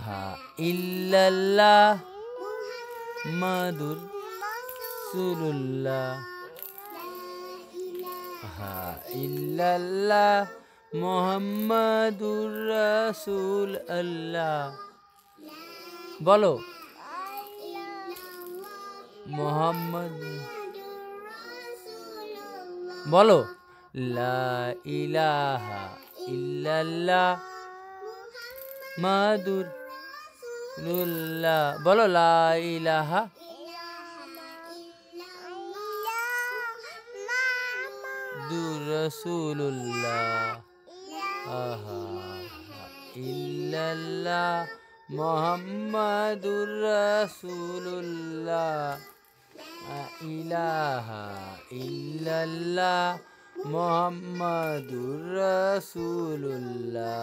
হা ইল্লাল্লাহ মাদুর রাসূলুল্লাহ হা ইল্লাল্লাহ মুহাম্মাদুর রাসূল আল্লাহ বলো মোহাম্মদ বলো লা ইলাহা ইল্লাল্লাহ মাদুর রাসূলুল্লাহ বলো লা ইলাহা রাসূলুল্লাহ আহা ইল্লাল্লাহ মুহাম্মাদুর রাসূলুল্লাহ ইলাহা ইল্লাল্লাহ মুহাম্মাদুর রাসূলুল্লাহ